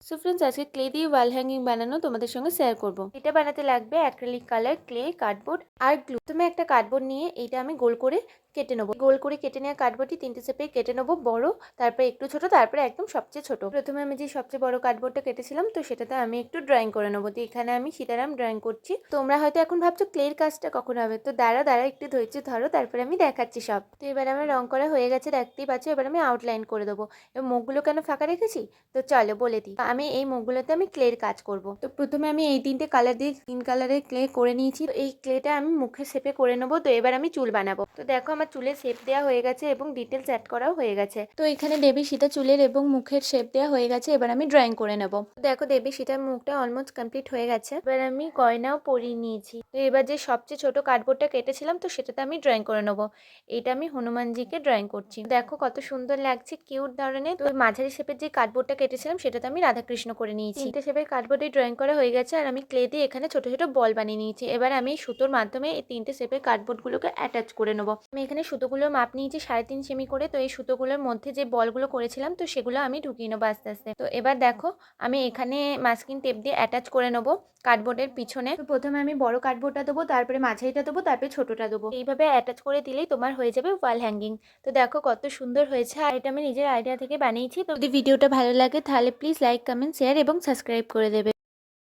So friends, আজকে clay দিয়ে wall hanging বানানো তোমাদের সঙ্গে শেয়ার করব। এটা বানাতে লাগবে অ্যাক্রিলিক কালার, ক্লে, কার্ডবোর্ড আর গ্লু। তুমি একটা কার্ডবোর্ড নিয়ে এইটা আমি গোল করে কেটে নেবো। গোল করে কেটে নেওয়া কার্ডবোর্ডটি 3টে শেপে কেটে নেবো, বড়, তারপরে একটু ছোট, তারপরে একদম সবচেয়ে ছোট। প্রথমে আমি যে সবচেয়ে বড় কার্ডবোর্ডটা কেটেছিলাম, তো সেটাতে আমি একটু ড্রয়িং করে নেবো। তো এখানে আমি সীতারাম ড্রয়িং করছি। তোমরা হয়তো এখন ভাবছো ক্লের কাজটা কখন হবে, তো দাঁড়া একটু ধৈর্য ধরো, তারপরে আমি দেখাচ্ছি সব। তো এবার আমার রং করা হয়ে গেছে, দেখতেই পাচ্ছ। এবার আমি আউটলাইন করে দেবো। এবার মুখগুলো কেন ফাঁকা রেখেছি, তো চলো বলে দিই। আমি এই মুখগুলোতে আমি ক্লের কাজ করব। তো প্রথমে আমি এই 3টে কালার দিয়ে 3 কালারের ক্লে করে নিয়েছি। তো এই ক্লেটা আমি মুখের শেপে করে নেবো। তো এবার আমি চুল বানাবো। তো দেখো আমার চুলের শেপ দেওয়া হয়ে গেছে এবং ডিটেলস অ্যাড করাও হয়ে গেছে। তো এখানে দেবী সীতা চুলের এবং মুখের শেপ দেওয়া হয়ে গেছে। এবার আমি ড্রয়িং করে নেব। দেখো দেবী সীতার মুখটা অলমোস্ট কমপ্লিট হয়ে গেছে। এবার আমি গয়নাও পরিয়ে নিয়েছি। তো এবার যে সবচেয়ে ছোট কার্ডবোর্ডটা কেটেছিলাম, তো সেটাতে আমি ড্রয়িং করে নেবো। এটা আমি হনুমানজিকে ড্রয়িং করছি। দেখো কত সুন্দর লাগছে, কিউট ধরনের। তো মাঝারি শেপের যে কার্ডবোর্ডটা কেটেছিলাম, সেটাতে আমি রাধাকৃষ্ণ করে নিয়েছি। 3টে শেপের কার্ডবোর্ডে ড্রয়িং করা হয়ে গেছে, আর আমি ক্লে দিয়ে এখানে ছোট ছোট বল বানিয়ে নিয়েছি। এবার আমি সুতোর মাধ্যমে এই 3টে শেপের কার্ডবোর্ডগুলোকে অ্যাটাচ করে নেবো। আমি এখানে সুতোগুলোর মাপ নিয়েছি 3.5 সেমি করে। তো এই সুতোগুলোর মধ্যে যে বলগুলো করেছিলাম, তো সেগুলো আমি ঢুকিয়ে নেবো আস্তে আস্তে। তো এবার দেখো আমি এখানে মাস্কিং টেপ দিয়ে অ্যাটাচ করে নেবো কার্ডবোর্ডের পিছনে। তো প্রথমে আমি বড় কার্ডবোর্ডটা দেবো, তারপরে মাঝারিটা দেবো, তারপরে ছোটটা দেবো। এইভাবে অ্যাটাচ করে দিলেই তোমার হয়ে যাবে ওয়াল হ্যাঙ্গিং। তো দেখো কত সুন্দর হয়েছে, আর এটা আমি নিজের আইডিয়া থেকে বানিয়েছি। তো যদি ভিডিওটা ভালো লাগে তাহলে প্লিজ লাইক, কমেন্ট, শেয়ার এবং সাবস্ক্রাইব করে দেবে।